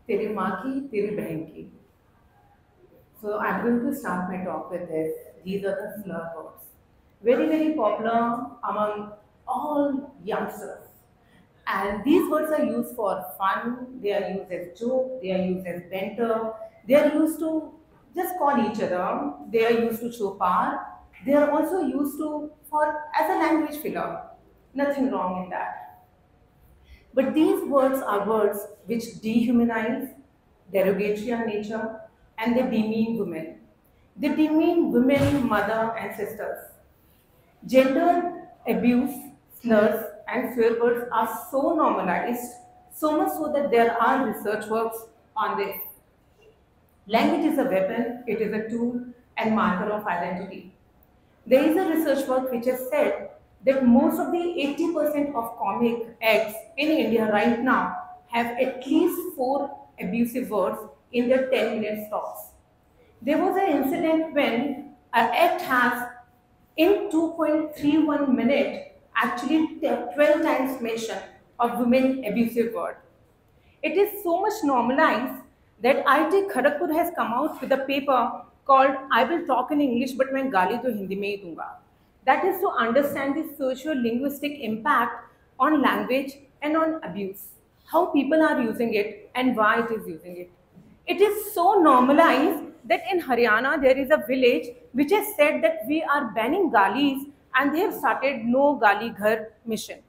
तेरी माँ की, तेरी बहन की. So I'm going to start my talk with this. These are the slur words. Very, very popular among all youngsters. And these words are used for fun, they are used as joke, they are used as banter, they are used to just call each other, they are used to show power, they are also used to for as a language filler. Nothing wrong in that. But these words are words which dehumanize, derogatory in nature, and they demean women. They demean women, mother, and sisters. Gender abuse, slurs, and swear words are so normalized, so much so that there are research works on this. Language is a weapon, it is a tool and marker of identity. There is a research work which has said that most of the 80% of comic acts in India right now have at least 4 abusive words in their 10-minute talks. There was an incident when an act has in 2.31 minute actually 12 times mention of women abusive word. It is so much normalized that IIT Kharagpur has come out with a paper called I will talk in English but मैं गाली तो हिंदी में ही दूंगा. That is to understand the socio-linguistic impact on language and on abuse, how people are using it and why it is using it. It is so normalized that in Haryana there is a village which has said that we are banning galis and they have started no gali ghar mission.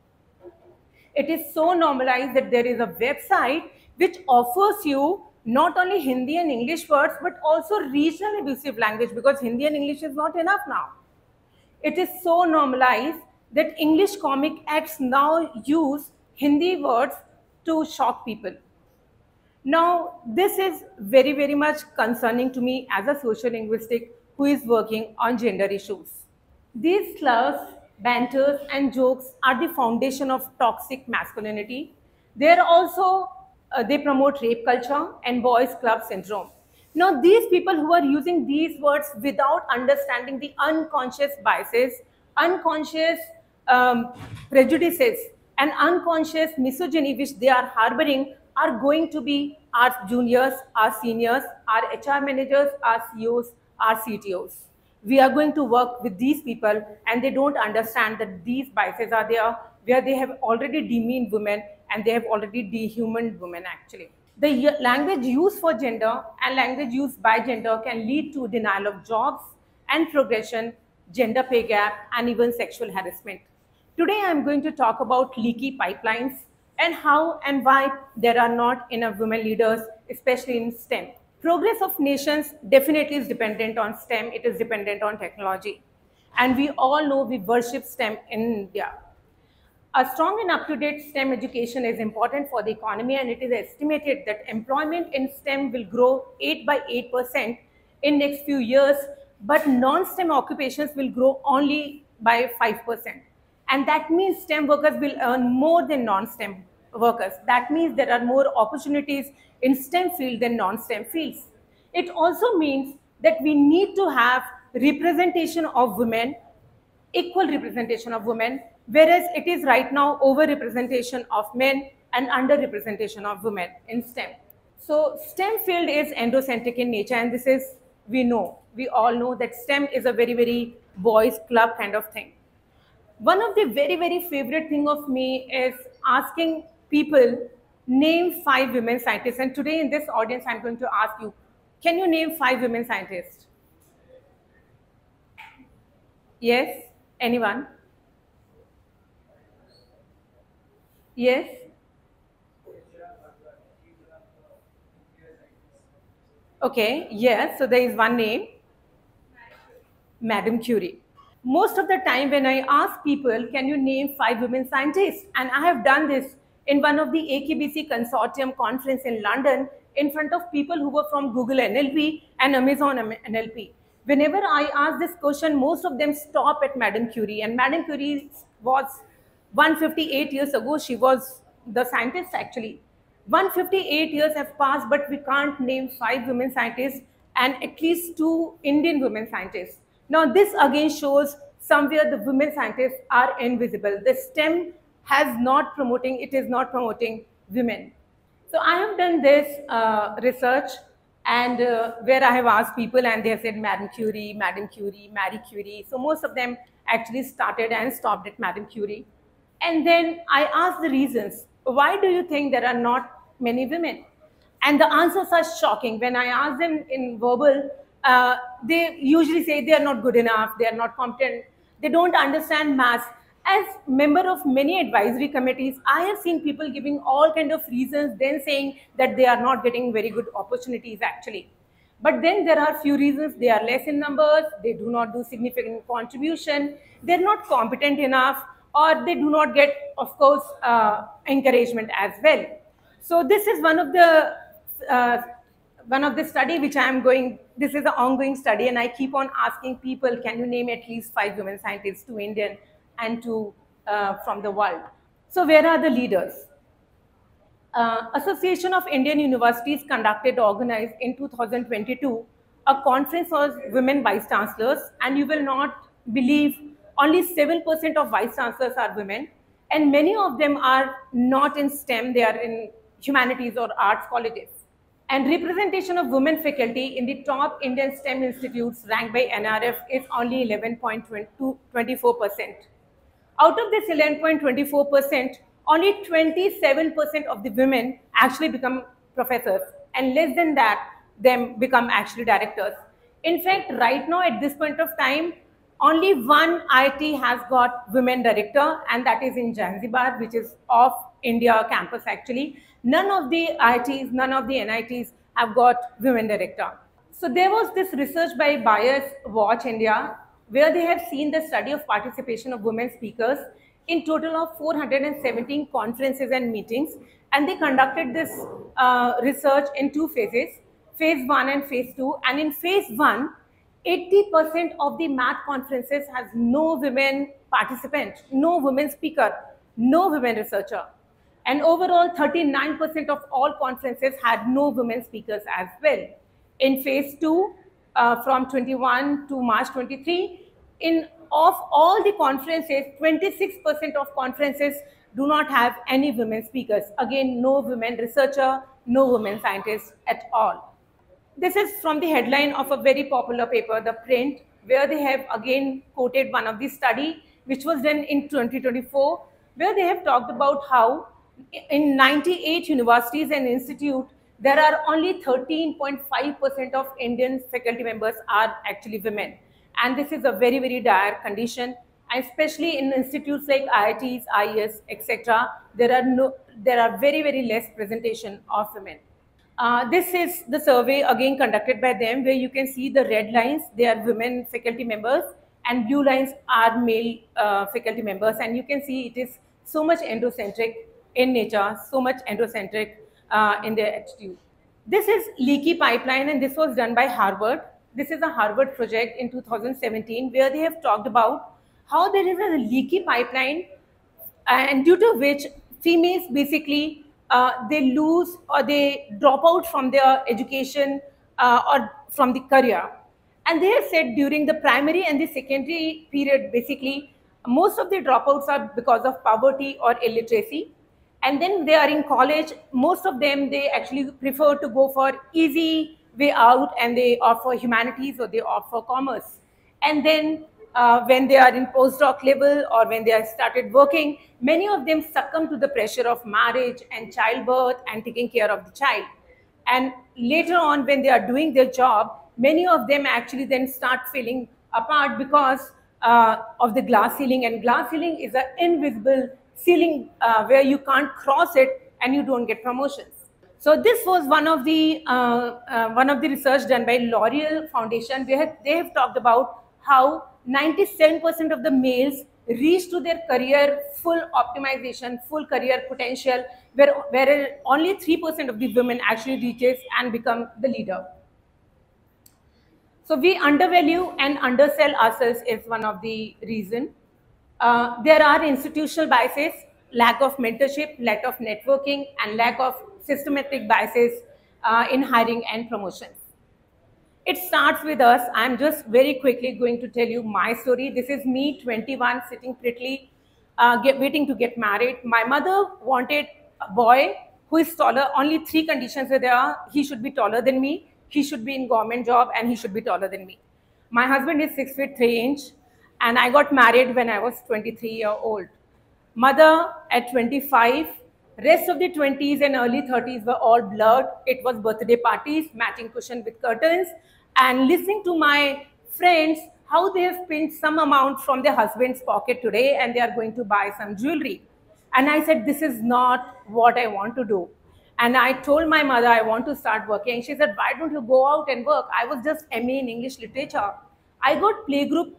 It is so normalized that there is a website which offers you not only Hindi and English words but also regional abusive language, because Hindi and English is not enough now. It is so normalized that English comic acts now use Hindi words to shock people. Now, this is very, very much concerning to me as a social linguistic who is working on gender issues. These slurs, banters, and jokes are the foundation of toxic masculinity. They are also they promote rape culture and boys' club syndrome. Now, these people who are using these words without understanding the unconscious biases, unconscious prejudices, and unconscious misogyny which they are harboring are going to be our juniors, our seniors, our HR managers, our CEOs, our CTOs. We are going to work with these people and they don't understand that these biases are there where they have already demeaned women and they have already dehumaned women actually. The language used for gender and language used by gender can lead to denial of jobs and progression, gender pay gap, and even sexual harassment. Today, I'm going to talk about leaky pipelines and how and why there are not enough women leaders, especially in STEM. Progress of nations definitely is dependent on STEM. It is dependent on technology. And we all know we worship STEM in India. A strong and up-to-date STEM education is important for the economy, and it is estimated that employment in STEM will grow 8 by 8% in next few years, but non-STEM occupations will grow only by 5%. And that means STEM workers will earn more than non-STEM workers. That means there are more opportunities in STEM field than non-STEM fields. It also means that we need to have representation of women, equal representation of women, whereas it is right now over-representation of men and under-representation of women in STEM. So STEM field is endocentric in nature, and this is, we all know that STEM is a very, very boys club kind of thing. One of the very, very favorite thing of me is asking people, name 5 women scientists. And today in this audience, I'm going to ask you, can you name 5 women scientists? Yes? Anyone? Yes? Okay, yes, so there is one name, Madame Curie. Most of the time when I ask people, can you name 5 women scientists? And I have done this in one of the AKBC consortium conference in London in front of people who were from Google NLP and Amazon NLP. Whenever I ask this question, most of them stop at Madame Curie. And Madame Curie was 158 years ago. She was the scientist actually. 158 years have passed, but we can't name 5 women scientists and at least 2 Indian women scientists. Now this again shows somewhere the women scientists are invisible. The STEM has not promoting, it is not promoting women. So I have done this research, and where I have asked people and they have said Madame Curie, Madame Curie, Marie Curie. So most of them actually started and stopped at Madame Curie. And then I asked the reasons. Why do you think there are not many women? And the answers are shocking. When I ask them in verbal, they usually say they are not good enough, they are not competent, they don't understand maths. As member of many advisory committees, I have seen people giving all kind of reasons, then saying that they are not getting very good opportunities actually. But then there are few reasons: they are less in numbers, they do not do significant contribution, they're not competent enough, or they do not get, of course, encouragement as well. So this is uh, one of the study which I am going. This is an ongoing study, and I keep on asking people, can you name at least 5 women scientists, 2 Indian and 2 from the world? So where are the leaders? Association of Indian Universities organized in 2022 a conference for women vice chancellors, and you will not believe only 7% of vice chancellors are women, and many of them are not in STEM; they are in humanities or arts colleges. And representation of women faculty in the top Indian STEM institutes ranked by NRF is only 11.24%. Out of this 11.24%, only 27% of the women actually become professors, and less than that, them become actually directors. In fact, right now at this point of time, only one IIT has got women director, and that is in Zanzibar, which is off India campus actually. None of the IITs, none of the NITs have got women director. So there was this research by Bias Watch India, where they have seen the study of participation of women speakers in total of 417 conferences and meetings, and they conducted this research in 2 phases, phase 1 and phase 2. And in phase 1, 80% of the math conferences has no women participant, no women speaker, no women researcher. And overall, 39% of all conferences had no women speakers as well. In phase 2, from 21 to March 23, of all the conferences, 26% of conferences do not have any women speakers. Again, no women researcher, no women scientists at all. This is from the headline of a very popular paper, The Print, where they have again quoted one of the study which was done in 2024, where they have talked about how in 98 universities and institutes, there are only 13.5% of Indian faculty members are actually women. And this is a very, very dire condition. And especially in institutes like IITs, IES, etc., there are very, very less presentation of women. This is the survey again conducted by them, where you can see the red lines, they are women faculty members, and blue lines are male faculty members. And you can see it is so much androcentric in nature, so much androcentric in their attitude. This is Leaky pipeline, and this was done by Harvard. This is a Harvard project in 2017, where they have talked about how there is a leaky pipeline, and due to which females basically they lose or they drop out from their education or from the career. And they have said during the primary and the secondary period, basically most of the dropouts are because of poverty or illiteracy. And then they are in college, most of them, they actually prefer to go for easy way out, and they opt for humanities or they opt for commerce. And then when they are in postdoc level or when they have started working, many of them succumb to the pressure of marriage and childbirth and taking care of the child. And later on, when they are doing their job, many of them actually then start feeling apart because of the glass ceiling. And glass ceiling is an invisible ceiling where you can't cross it and you don't get promotions. So this was one of the research done by L'Oreal Foundation. They have talked about how 97% of the males reach to their career full optimization, full career potential, whereas only 3% of the women actually reaches and become the leader. So we undervalue and undersell ourselves is one of the reason. There are institutional biases, lack of mentorship, lack of networking, and lack of systematic biases in hiring and promotions. It starts with us. I'm just very quickly going to tell you my story. This is me, 21, sitting prettily, waiting to get married. My mother wanted a boy, who is taller. Only three conditions were there. He should be taller than me, he should be in government job, and he should be taller than me. My husband is 6 feet 3 inch, and I got married when I was 23-year-old. Mother at 25, rest of the 20s and early 30s were all blurred. It was birthday parties, matching cushion with curtains, and listening to my friends how they have pinched some amount from their husband's pocket today and they are going to buy some jewelry. And I said, this is not what I want to do. And I told my mother I want to start working. She said, why don't you go out and work? I was just MA in English literature. I got playgroup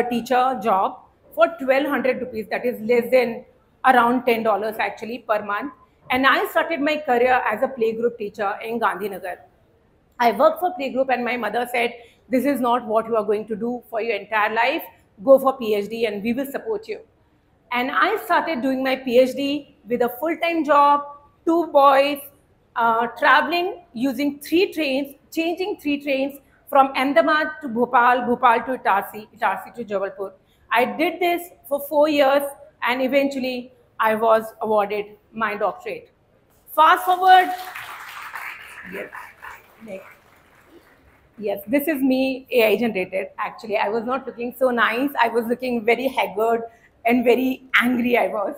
teacher job for 1200 rupees, that is less than around $10 actually per month. And I started my career as a playgroup teacher in Gandhinagar. I worked for playgroup and my mother said, this is not what you are going to do for your entire life. Go for PhD and we will support you. And I started doing my PhD with a full-time job, 2 boys, traveling using 3 trains, changing 3 trains from Ahmedabad to Bhopal, Bhopal to Itarsi, Itarsi to Jabalpur. I did this for 4 years and eventually I was awarded my doctorate. Fast forward, yes, next. Yes, this is me AI generated. Actually, I was not looking so nice. I was looking very haggard and very angry I was.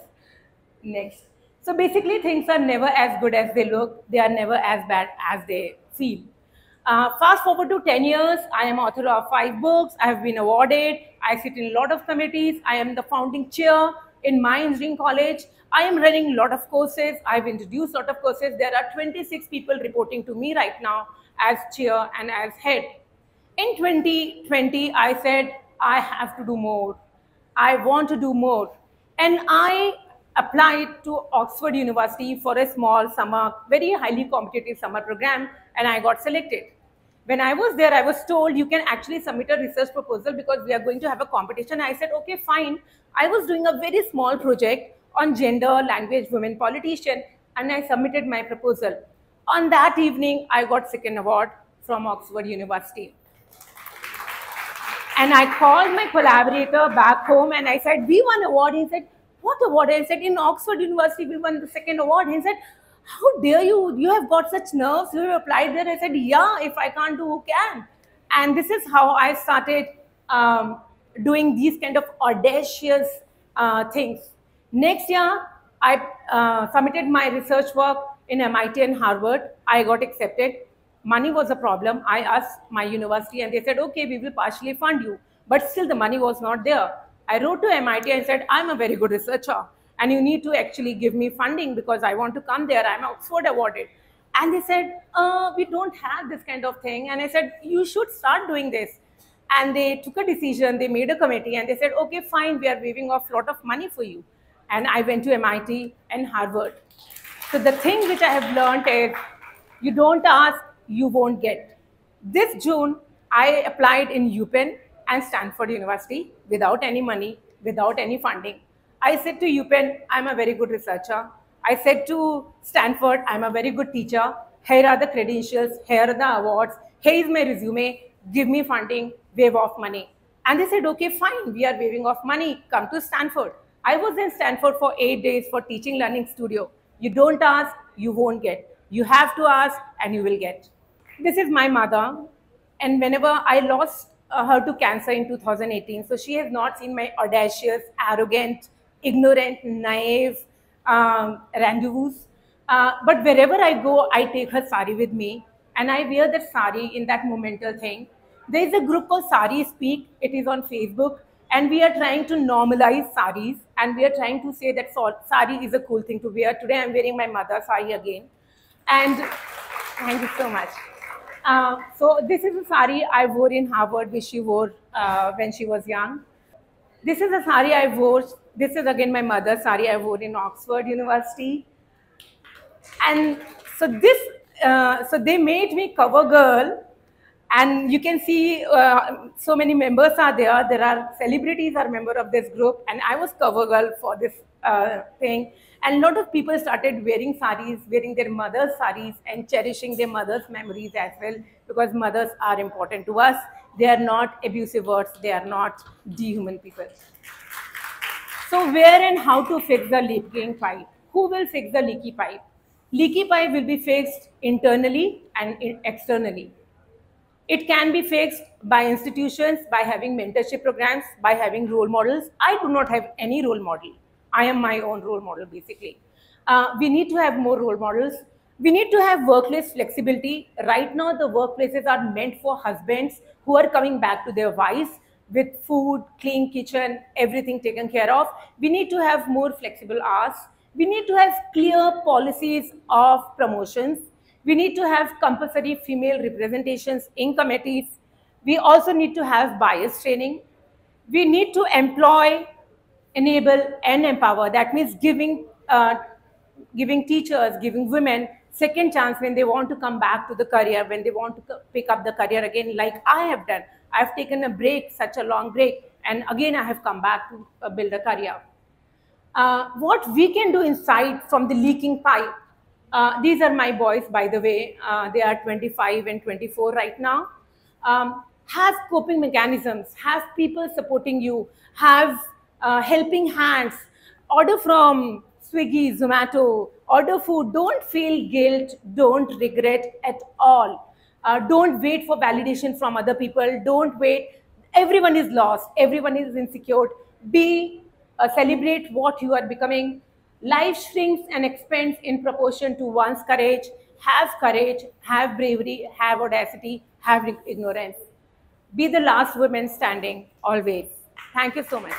Next. So basically things are never as good as they look. They are never as bad as they feel. Fast forward to 10 years, I am author of 5 books. I have been awarded. I sit in a lot of committees. I am the founding chair in my engineering college. I am running a lot of courses. I've introduced a lot of courses. There are 26 people reporting to me right now as chair and as head. In 2020, I said, I have to do more. I want to do more. And I applied to Oxford University for a small summer, very highly competitive summer program, and I got selected. When I was there, I was told you can actually submit a research proposal because we are going to have a competition. I said, okay, fine. I was doing a very small project on gender, language, women politician, and I submitted my proposal. On that evening, I got second award from Oxford University. And I called my collaborator back home and I said, we won award. He said, what award? I said, in Oxford University, we won the second award. He said, how dare you? You have got such nerves. You have applied there. I said, yeah, if I can't do, who can? And this is how I started doing these kind of audacious things. Next year, I submitted my research work in MIT and Harvard. I got accepted. Money was a problem. I asked my university and they said, okay, we will partially fund you. But still the money was not there. I wrote to MIT and said, I'm a very good researcher and you need to actually give me funding because I want to come there. I'm Oxford awarded. And they said, we don't have this kind of thing. And I said, you should start doing this. And they took a decision. They made a committee and they said, okay, fine, we are waiving off a lot of money for you. And I went to MIT and Harvard. So the thing which I have learned is you don't ask, you won't get. This June, I applied in UPenn and Stanford University without any money, without any funding. I said to UPenn, I'm a very good researcher. I said to Stanford, I'm a very good teacher. Here are the credentials, here are the awards, here is my resume, give me funding, waive off money. And they said, okay, fine, we are waiving off money, come to Stanford. I was in Stanford for 8 days for teaching learning studio. You don't ask, you won't get. You have to ask and you will get. This is my mother. And whenever I lost her to cancer in 2018, so she has not seen my audacious, arrogant, ignorant, naive rendezvous. But wherever I go, I take her sari with me and I wear that sari in that momental thing. There is a group called Sari Speak. It is on Facebook. And we are trying to normalize saris and we are trying to say that sari is a cool thing to wear. Today I'm wearing my mother's sari again. And thank you so much. So this is a sari I wore in Harvard, which she wore when she was young. This is a sari I wore. This is again my mother's sari I wore in Oxford University. And so this, so they made me cover girl. And you can see so many members are there. There are celebrities are member of this group. And I was cover girl for this thing. And a lot of people started wearing saris, wearing their mother's saris and cherishing their mother's memories as well. Because mothers are important to us. They are not abusive words. They are not dehuman people. So where and how to fix the leaking pipe? Who will fix the leaky pipe? Leaky pipe will be fixed internally and externally. It can be fixed by institutions, by having mentorship programs, by having role models. I do not have any role model. I am my own role model, basically. We need to have more role models. We need to have workplace flexibility. Right now, the workplaces are meant for husbands who are coming back to their wives with food, clean kitchen, everything taken care of. We need to have more flexible hours. We need to have clear policies of promotions. We need to have compulsory female representations in committees. We also need to have bias training. We need to employ, enable, and empower. That means giving teachers, giving women second chance when they want to come back to the career, when they want to pick up the career again, like I have done. I've taken a break, such a long break, and again I have come back to build a career. What we can do inside from the leaking pipe. These are my boys, by the way. They are 25 and 24 right now. Have coping mechanisms, have people supporting you, have helping hands, order from Swiggy, Zomato, order food. Don't feel guilt, don't regret at all. Don't wait for validation from other people. Don't wait. Everyone is lost. Everyone is insecure. Be celebrate what you are becoming. Life shrinks and expands in proportion to one's courage, have bravery, have audacity, have ignorance. Be the last woman standing always. Thank you so much.